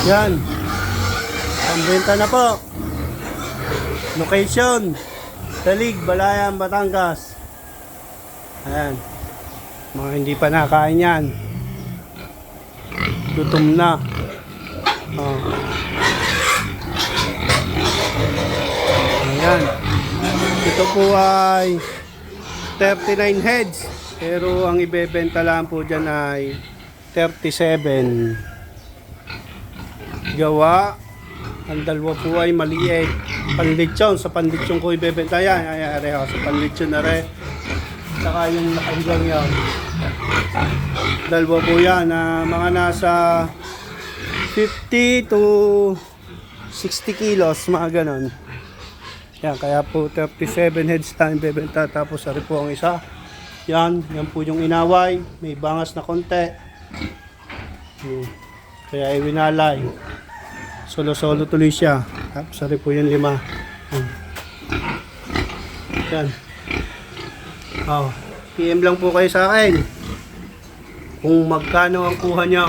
Yan. Pambenta na po. Location. Talig, Balayan, Batangas. Ayan. Mga hindi pa nakain yan. Gutom na. Oh. Ayan. Ito po ay 39 heads. Pero ang ibebenta lang po dyan ay 37. Gawa. Ang dalawa po ay maliit. Panlitsyon. Sa panlitsyon ko ibebenta yan. Ay, sa panlitsyon na rin. Saka yung nakahigang yan. Dalawa po yan na mga nasa 50 to 60 kilos, mga ganon. Yan, kaya po 37 heads tayo bebenta. Tapos ari po ang isa. Yan po yung inaway. May bangas na konti. Kaya ay winalay. Solo-solo tuloy siya. Tapos ari po yung 5. Yan. PM lang po kayo sa akin kung magkano ang kuha nyo.